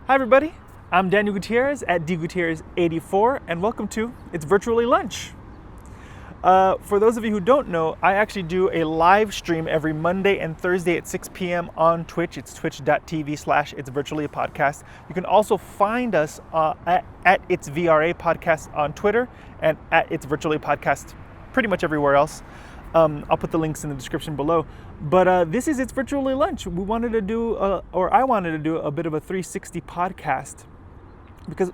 Hi everybody, I'm Daniel Gutierrez at dgutierrez84 and welcome to It's Virtually Lunch. For those of you who don't know, I actually do a live stream every Monday and Thursday at 6 p.m. on Twitch. It's twitch.tv/It's Virtually a Podcast. You can also find us at It's VRA Podcast on Twitter and at It's Virtually a Podcast pretty much everywhere else. I'll put the links in the description below. But this is It's Virtually Lunch. I wanted to do a bit of a 360 podcast because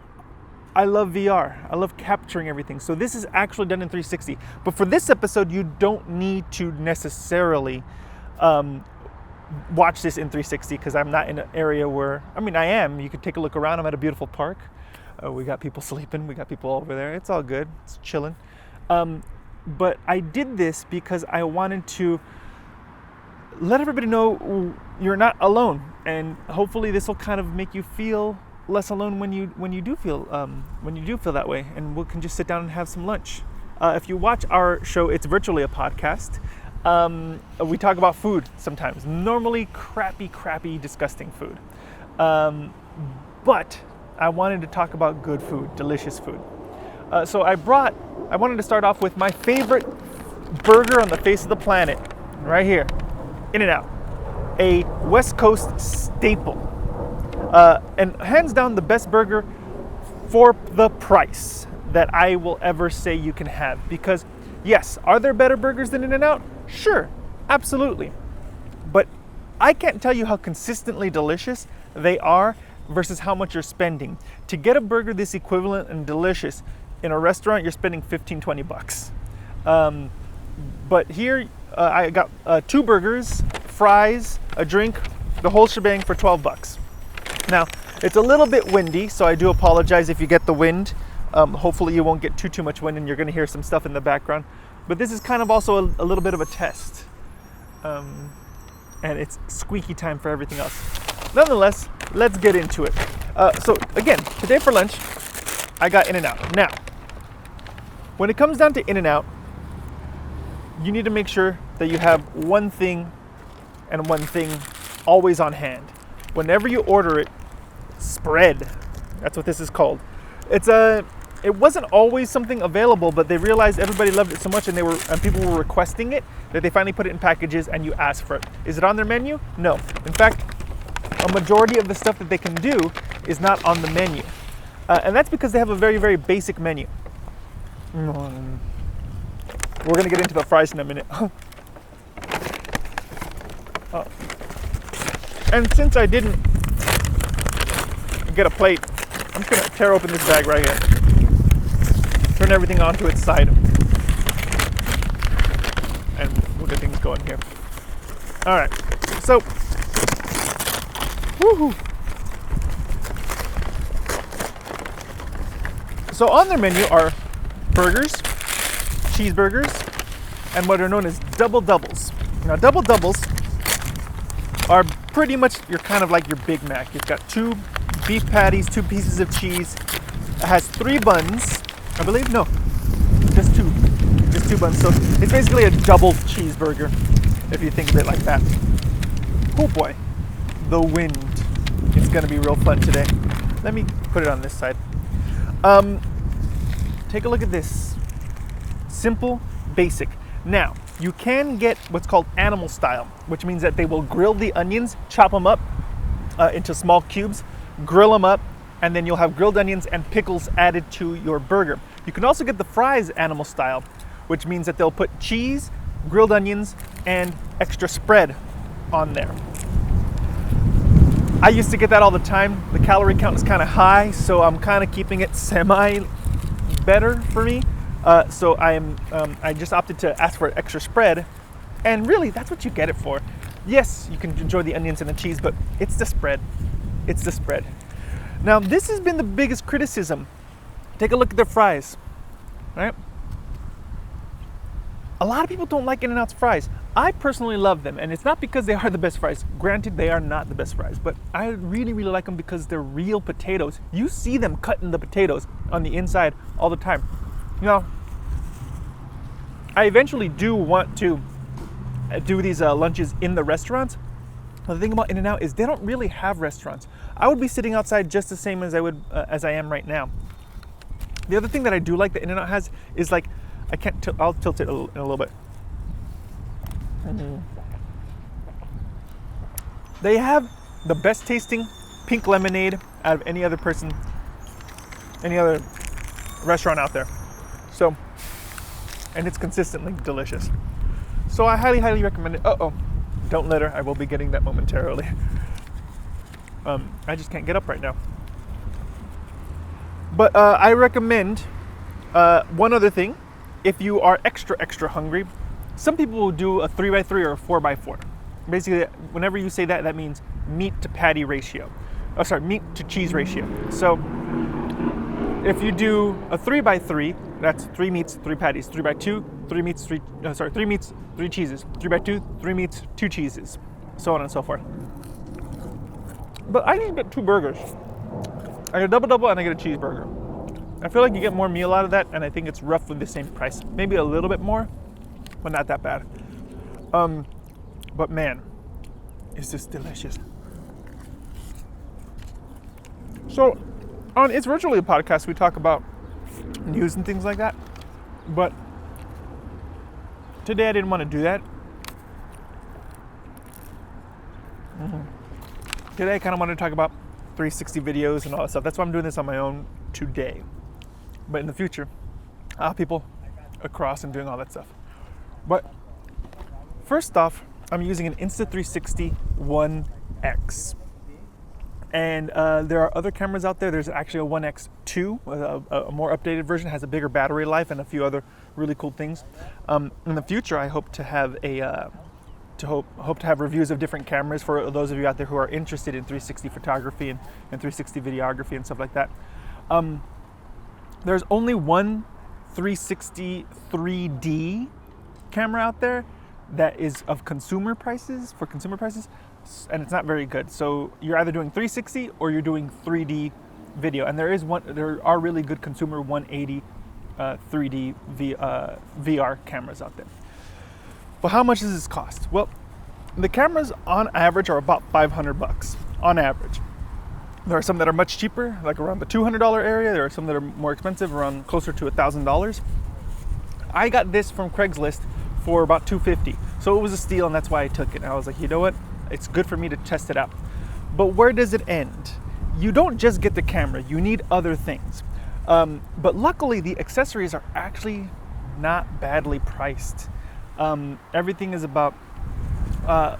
I love VR. I love capturing everything. So this is actually done in 360. But for this episode, you don't need to necessarily watch this in 360 because I'm not in an area where, I am. You could take a look around. I'm at a beautiful park. We got people sleeping. We got people over there. It's all good. It's chilling. But I did this because I wanted to let everybody know you're not alone, and hopefully this will kind of make you feel less alone when you do feel that way, and we can just sit down and have some lunch. If you watch our show, It's Virtually a Podcast, we talk about food sometimes. Normally crappy, disgusting food, but I wanted to talk about good food, delicious food. So I wanted to start off with my favorite burger on the face of the planet, right here, In-N-Out, a West Coast staple, and hands down the best burger for the price that I will ever say you can have. Because yes, are there better burgers than In-N-Out? Sure, absolutely. But I can't tell you how consistently delicious they are versus how much you're spending. To get a burger this equivalent and delicious in a restaurant, you're spending $15-20. But here, I got 2 burgers, fries, a drink, the whole shebang for $12. Now, it's a little bit windy, so I do apologize if you get the wind. Hopefully you won't get too much wind and you're gonna hear some stuff in the background. But this is kind of also a little bit of a test. And it's squeaky time for everything else. Nonetheless, let's get into it. So again, today for lunch, I got In-N-Out. Now, when it comes down to In-N-Out, you need to make sure that you have one thing and one thing always on hand. Whenever you order it, spread. That's what this is called. It wasn't always something available, but they realized everybody loved it so much and people were requesting it that they finally put it in packages and you ask for it. Is it on their menu? No. In fact, a majority of the stuff that they can do is not on the menu. And that's because they have a very, very basic menu. We're going to get into the fries in a minute. And since I didn't get a plate, I'm just going to tear open this bag right here. Turn everything onto its side. And we'll get things going here. All right. So, woohoo. So on their menu are burgers, cheeseburgers, and what are known as double doubles. Now double doubles are pretty much kind of like your Big Mac. You've got 2 beef patties, 2 pieces of cheese. It has 3 buns, I believe. No, just 2 buns. So it's basically a double cheeseburger if you think of it like that. Oh boy, the wind. It's gonna be real fun today. Let me put it on this side. Take a look at this. Simple, basic. Now, you can get what's called animal style, which means that they will grill the onions, chop them up into small cubes, grill them up, and then you'll have grilled onions and pickles added to your burger. You can also get the fries animal style, which means that they'll put cheese, grilled onions, and extra spread on there. I used to get that all the time. The calorie count is kind of high, so I'm kind of keeping it semi better for me. So I just opted to ask for extra spread, and really that's what you get it for. Yes, you can enjoy the onions and the cheese, but it's the spread. It's the spread. Now this has been the biggest criticism. Take a look at their fries, right? A lot of people don't like In-N-Out's fries. I personally love them, and it's not because they are the best fries. Granted, they are not the best fries, but I really like them because they're real potatoes. You see them cutting the potatoes on the inside all the time. You know, I eventually do want to do these lunches in the restaurants. The thing about In-N-Out is they don't really have restaurants. I would be sitting outside just the same as I am right now. The other thing that I do like that In-N-Out has is like, I'll tilt it in a little bit. They have the best tasting pink lemonade out of any other restaurant out there. So, and it's consistently delicious. So I highly, highly recommend it. Don't litter. I will be getting that momentarily. I just can't get up right now. But I recommend one other thing. If you are extra, extra hungry, some people will do a 3x3 or a 4x4. Basically, whenever you say that, that means meat to patty ratio. Meat to cheese ratio. So if you do a 3x3, that's 3 meats, 3 patties. 3x2, 3 meats, 3 cheeses. 3x2, 3 meats, 2 cheeses. So on and so forth. But I need to get 2 burgers. I get a double and I get a cheeseburger. I feel like you get more meal out of that, and I think it's roughly the same price. Maybe a little bit more, but not that bad. But man, it's just delicious. So on It's Virtually a Podcast, we talk about news and things like that. But today I didn't want to do that. Today I kind of wanted to talk about 360 videos and all that stuff. That's why I'm doing this on my own today. But in the future, I'll have people across and doing all that stuff. But first off, I'm using an Insta360 One X. And there are other cameras out there. There's actually a One X2, a more updated version, has a bigger battery life and a few other really cool things. In the future, I hope to have hope to have reviews of different cameras for those of you out there who are interested in 360 photography and 360 videography and stuff like that. There's only one 360 3D camera out there that is of consumer prices, and it's not very good. So you're either doing 360 or you're doing 3D video, and there are really good consumer 180 3D VR cameras out there. But how much does this cost? Well, the cameras on average are about $500 on average. There are some that are much cheaper, like around the $200 area. There are some that are more expensive, around closer to $1,000. I got this from Craigslist for about $250. So it was a steal, and that's why I took it. And I was like, you know what? It's good for me to test it out. But where does it end? You don't just get the camera, you need other things. But luckily, the accessories are actually not badly priced. Everything is about the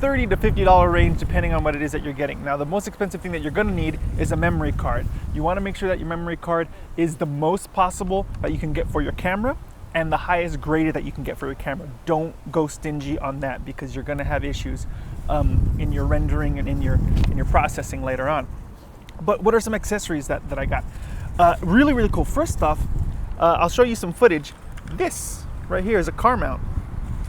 $30 to $50 range, depending on what it is that you're getting. Now, the most expensive thing that you're going to need is a memory card. You want to make sure that your memory card is the most possible that you can get for your camera and the highest graded that you can get for your camera. Don't go stingy on that, because you're going to have issues in your rendering and in your processing later on. But what are some accessories that I got? Really, really cool. First off, I'll show you some footage. This right here is a car mount.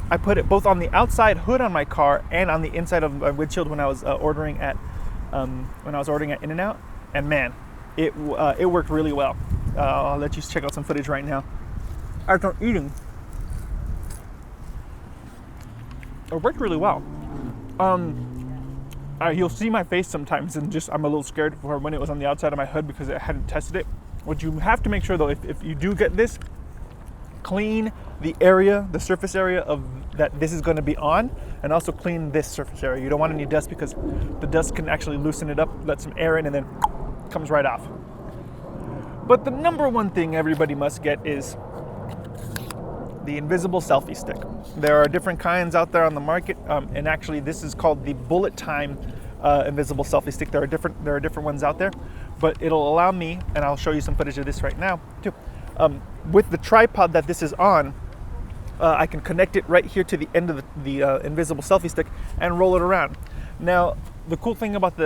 I put it both on the outside hood on my car and on the inside of my windshield when I was ordering at In-N-Out, and man, it worked really well. I'll let you check out some footage right now. After eating, it worked really well. You'll see my face sometimes, and I'm a little scared for when it was on the outside of my hood because I hadn't tested it. What you have to make sure though, if you do get this, clean the surface area of that this is going to be on, and also clean this surface area. You don't want any dust, because the dust can actually loosen it up, let some air in, and then it comes right off. But the number one thing everybody must get is the invisible selfie stick. There are different kinds out there on the market, and actually this is called the Bullet Time invisible selfie stick. There are different ones out there, but it'll allow me, and I'll show you some footage of this right now too. With the tripod that this is on, I can connect it right here to the end of the invisible selfie stick and roll it around. Now, the cool thing about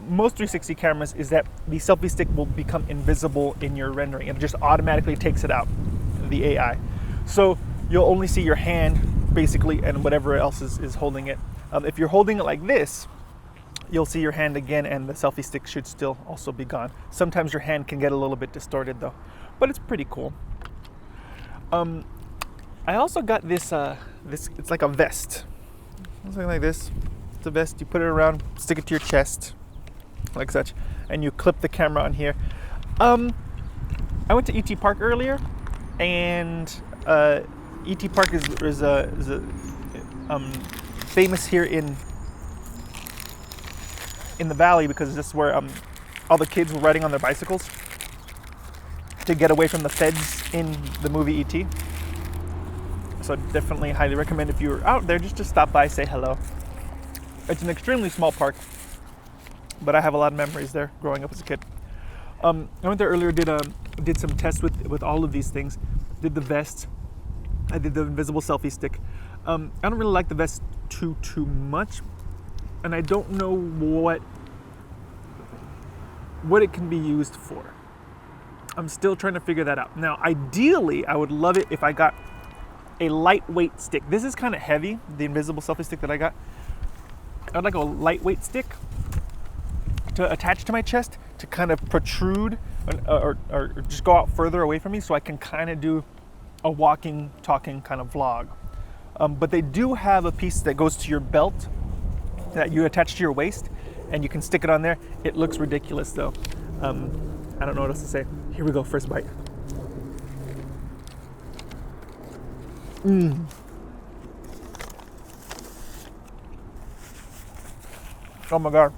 most 360 cameras is that the selfie stick will become invisible in your rendering. It just automatically takes it out, the AI. So you'll only see your hand, basically, and whatever else is holding it. If you're holding it like this, you'll see your hand again, and the selfie stick should still also be gone. Sometimes your hand can get a little bit distorted though, but it's pretty cool. I also got this, it's like a vest, something like this. the vest, you put it around, stick it to your chest, like such, and you clip the camera on here. I went to ET Park earlier, and ET Park is famous here in the valley because this is where all the kids were riding on their bicycles to get away from the feds in the movie E.T. So definitely highly recommend if you're out there just to stop by, say hello. It's an extremely small park, but I have a lot of memories there growing up as a kid. I went there earlier, did some tests with all of these things. Did the vest, I did the invisible selfie stick. I don't really like the vest too much, and I don't know what it can be used for. I'm still trying to figure that out. Now, ideally, I would love it if I got a lightweight stick. This is kind of heavy, the invisible selfie stick that I got. I'd like a lightweight stick to attach to my chest to kind of protrude or just go out further away from me so I can kind of do a walking, talking kind of vlog. But they do have a piece that goes to your belt that you attach to your waist, and you can stick it on there. It looks ridiculous though. I don't know what else to say. Here we go, first bite. Oh my God.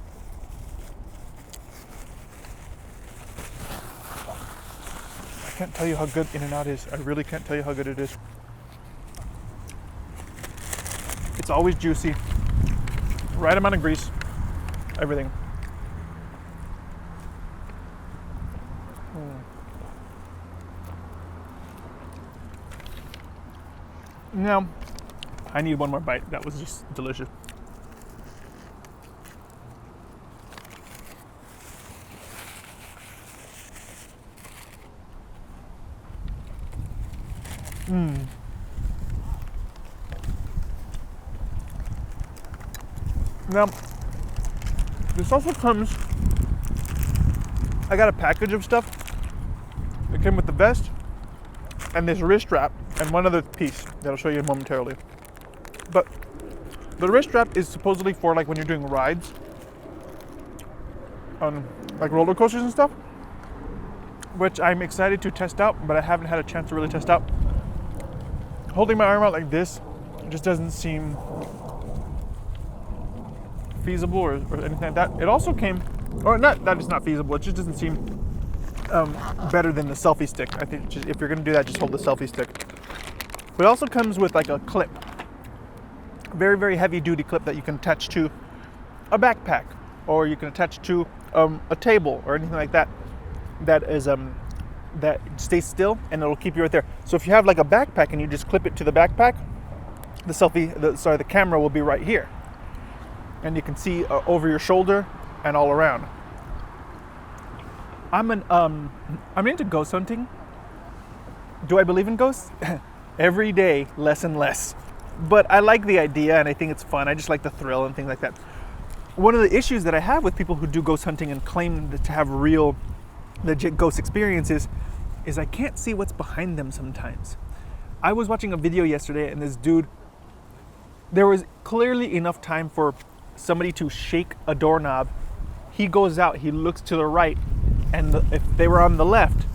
I can't tell you how good In-N-Out is. I really can't tell you how good it is. It's always juicy. Right amount of grease. Everything. Now, I need one more bite. That was just delicious. Now, this also comes, I got a package of stuff. It came with the vest and this wrist strap and one other piece that I'll show you momentarily. But the wrist strap is supposedly for like when you're doing rides on like roller coasters and stuff, which I'm excited to test out, but I haven't had a chance to really test out. Holding my arm out like this just doesn't seem feasible or anything like that. It also came, or not that it's not feasible, it just doesn't seem better than the selfie stick. I think just, if you're gonna do that, just hold the selfie stick. But it also comes with like a clip, very, very heavy duty clip that you can attach to a backpack, or you can attach to a table or anything like that. That is that stays still and it'll keep you right there. So if you have like a backpack and you just clip it to the backpack, the camera will be right here, and you can see over your shoulder and all around. I'm into ghost hunting. Do I believe in ghosts? Every day, less and less. But I like the idea and I think it's fun. I just like the thrill and things like that. One of the issues that I have with people who do ghost hunting and claim to have real, legit ghost experiences is I can't see what's behind them sometimes. I was watching a video yesterday and this dude, there was clearly enough time for somebody to shake a doorknob. He goes out, he looks to the right, and if they were on the left,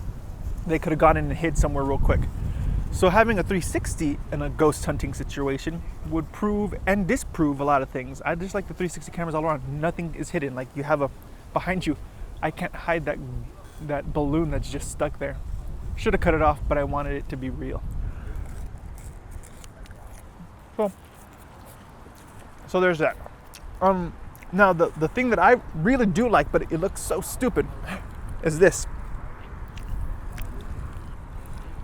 they could have gone in and hid somewhere real quick. So having a 360 in a ghost hunting situation would prove and disprove a lot of things. I just like the 360 cameras all around. Nothing is hidden. Like you have behind you, I can't hide that balloon that's just stuck there. Should have cut it off, but I wanted it to be real. So there's that. Now the thing that I really do like, but it looks so stupid, is this.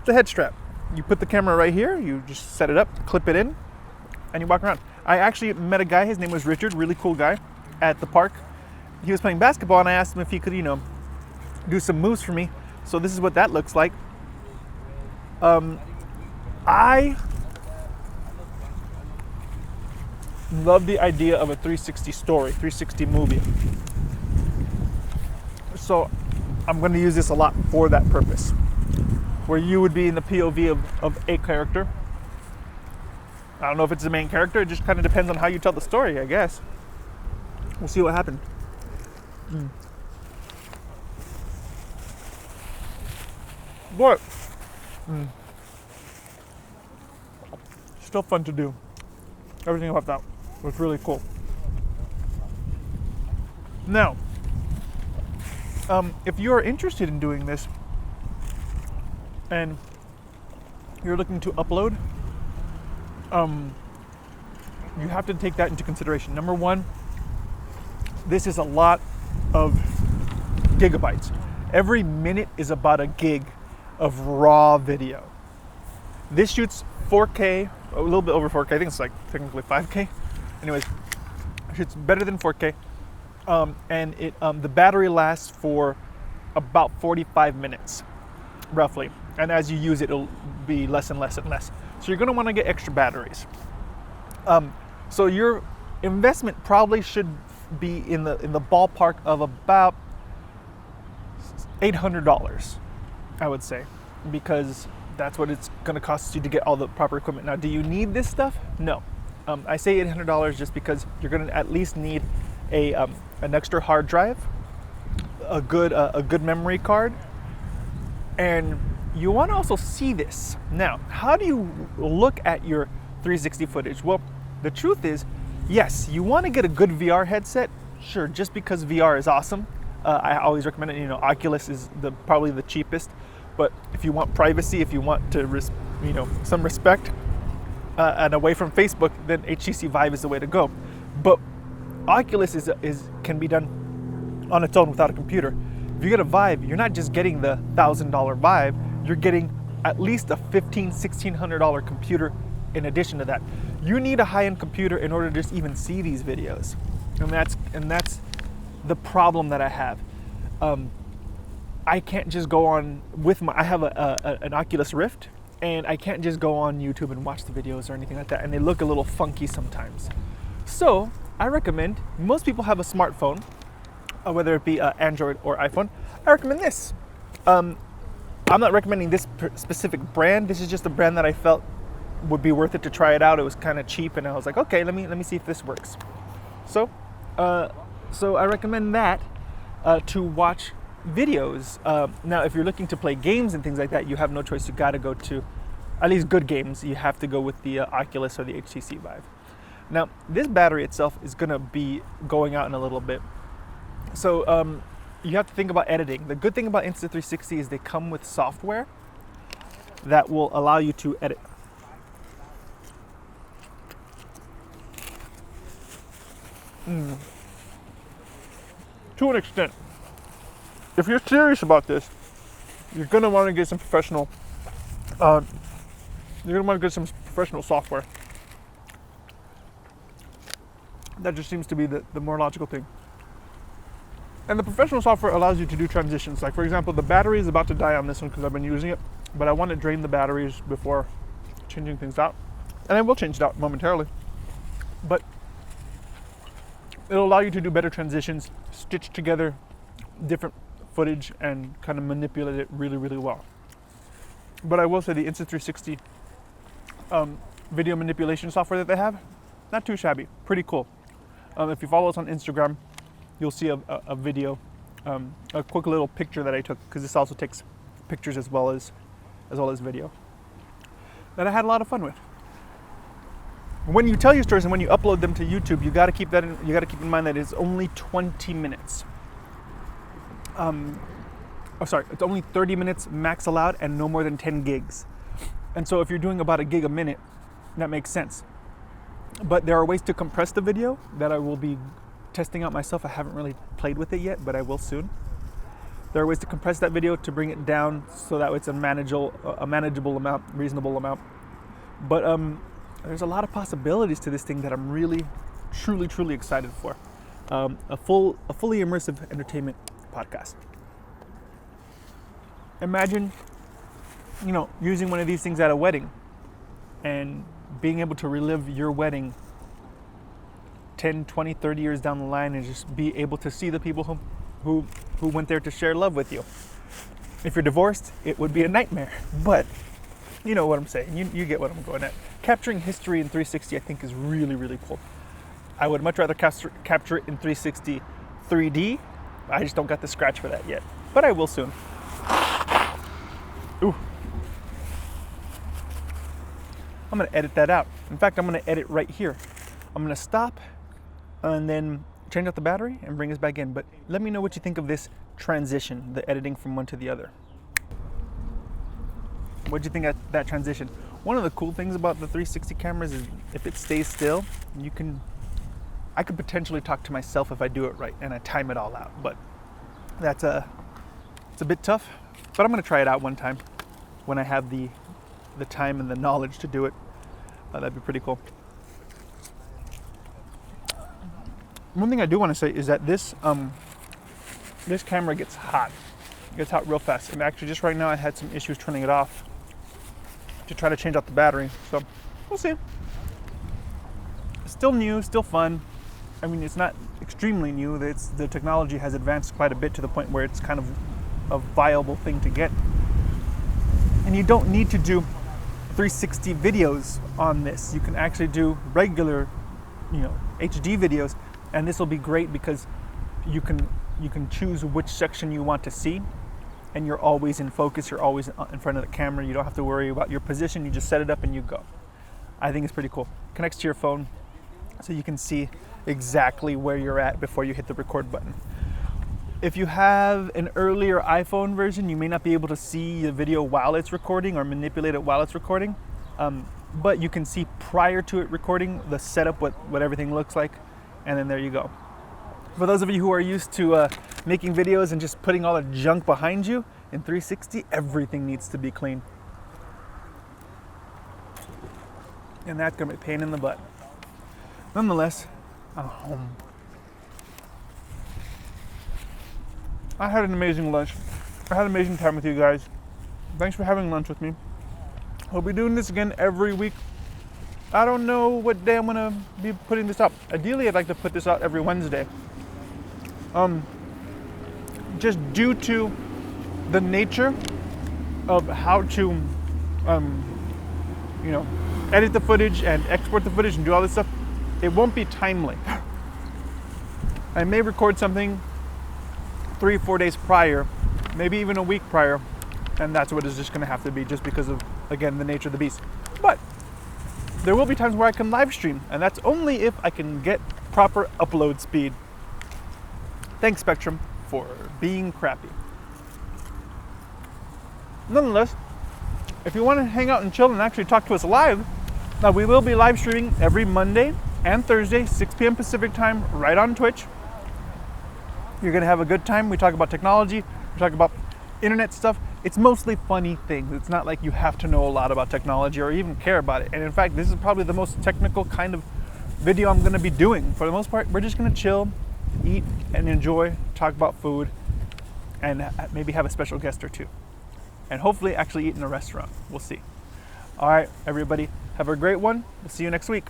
The head strap. You put the camera right here, you just set it up, clip it in, and you walk around. I actually met a guy, his name was Richard, really cool guy, at the park. He was playing basketball and I asked him if he could, do some moves for me. So this is what that looks like. I love the idea of a 360 story, 360 movie. So I'm going to use this a lot for that purpose, where you would be in the POV of a character. I don't know if it's the main character, it just kind of depends on how you tell the story, I guess. We'll see what happens. But still fun to do. Everything about that was really cool. Now, if you are interested in doing this and you're looking to upload, you have to take that into consideration. Number one, this is a lot of gigabytes. Every minute is about a gig of raw video. This shoots 4K, a little bit over 4K. I think it's like technically 5K. Anyways, it shoots better than 4K. And the battery lasts for about 45 minutes, roughly. And as you use it, it'll be less and less and less. So you're gonna wanna get extra batteries. So your investment probably should be in the ballpark of about $800, I would say, because that's what it's going to cost you to get all the proper equipment. Now, do you need this stuff? No. I say $800 just because you're going to at least need an extra hard drive, a good memory card, and you want to also see this. Now, how do you look at your 360 footage? Well, the truth is, yes, you want to get a good VR headset, sure, just because VR is awesome. I always recommend it. Oculus is probably the cheapest, but if you want privacy, if you want to, some respect, and away from Facebook, then HTC Vive is the way to go. But Oculus can be done on its own without a computer. If you get a Vive, you're not just getting the $1,000 Vive, you're getting at least a $1,500, $1,600 computer in addition to that. You need a high-end computer in order to just even see these videos, and that's the problem that I have. I can't just go on I have an Oculus Rift, and I can't just go on YouTube and watch the videos or anything like that, and they look a little funky sometimes. So I recommend, most people have a smartphone, whether it be Android or iPhone. I recommend this. I'm not recommending this specific brand. This is just a brand that I felt would be worth it to try it out. It was kind of cheap, and I was like, okay, let me see if this works. So I recommend that to watch videos. Now, if you're looking to play games and things like that, you have no choice. You got to go to, at least good games, you have to go with the Oculus or the HTC Vive. Now, this battery itself is going to be going out in a little bit. So you have to think about editing. The good thing about Insta360 is they come with software that will allow you to edit. To an extent. If you're serious about this, you're gonna want to get some professional. You're gonna want to get some professional software. That just seems to be the more logical thing. And the professional software allows you to do transitions. Like, for example, the battery is about to die on this one because I've been using it, but I want to drain the batteries before changing things out. And I will change it out momentarily. But it'll allow you to do better transitions, stitch together different footage, and kind of manipulate it really, really well. But I will say the Insta360 video manipulation software that they have, not too shabby, pretty cool. If you follow us on Instagram, you'll see a video, a quick little picture that I took, because this also takes pictures as well as video, that I had a lot of fun with. When you tell your stories and when you upload them to YouTube, you got to keep in mind that it's only 20 minutes. It's only 30 minutes max allowed and no more than 10 gigs. And so if you're doing about a gig a minute, that makes sense. But there are ways to compress the video that I will be testing out myself. I haven't really played with it yet, but I will soon. There are ways to compress that video to bring it down so that it's a manageable amount, reasonable amount. But there's a lot of possibilities to this thing that I'm really, truly, truly excited for. A fully immersive entertainment podcast. Imagine, using one of these things at a wedding and being able to relive your wedding 10, 20, 30 years down the line and just be able to see the people who went there to share love with you. If you're divorced, it would be a nightmare, but you know what I'm saying. You get what I'm going at. Capturing history in 360, I think, is really, really cool. I would much rather capture it in 360 3D. I just don't got the scratch for that yet, but I will soon. Ooh. I'm gonna edit that out. In fact, I'm gonna edit right here. I'm gonna stop and then change out the battery and bring us back in. But let me know what you think of this transition, the editing from one to the other. What'd you think of that transition? One of the cool things about the 360 cameras is if it stays still, I could potentially talk to myself if I do it right and I time it all out. But it's a bit tough. But I'm gonna try it out one time when I have the time and the knowledge to do it. That'd be pretty cool. One thing I do want to say is that this camera gets hot. It gets hot real fast. And actually just right now I had some issues turning it off to try to change out the battery. So we'll see. It's still new, still fun. I mean, it's not extremely new. The technology has advanced quite a bit to the point where it's kind of a viable thing to get. And you don't need to do 360 videos on this. You can actually do regular, HD videos, and this will be great because you can choose which section you want to see, and you're always in focus. You're always in front of the camera. You don't have to worry about your position. You just set it up and you go. I think it's pretty cool. Connects to your phone, so you can see exactly where you're at before you hit the record button. If you have an earlier iPhone version, you may not be able to see the video while it's recording or manipulate it while it's recording, but you can see prior to it recording the setup, what everything looks like, and then there you go. For those of you who are used to making videos and just putting all the junk behind you, in 360, everything needs to be clean. And that's gonna be a pain in the butt. Nonetheless, I'm home. I had an amazing lunch. I had an amazing time with you guys. Thanks for having lunch with me. We'll be doing this again every week. I don't know what day I'm gonna be putting this up. Ideally, I'd like to put this out every Wednesday. Just due to the nature of how to, edit the footage and export the footage and do all this stuff, it won't be timely. I may record something 3-4 days prior, maybe even a week prior, and that's what it's just going to have to be, just because of, again, the nature of the beast. But there will be times where I can live stream, and that's only if I can get proper upload speed. Thanks, Spectrum, for being crappy. Nonetheless, if you want to hang out and chill and actually talk to us live, now we will be live streaming every Monday and Thursday, 6 p.m. Pacific time, right on Twitch. You're going to have a good time. We talk about technology. We talk about internet stuff. It's mostly funny things. It's not like you have to know a lot about technology or even care about it. And in fact, this is probably the most technical kind of video I'm going to be doing. For the most part, we're just going to chill, eat, and enjoy, talk about food, and maybe have a special guest or two. And hopefully actually eat in a restaurant. We'll see. All right, everybody, have a great one. We'll see you next week.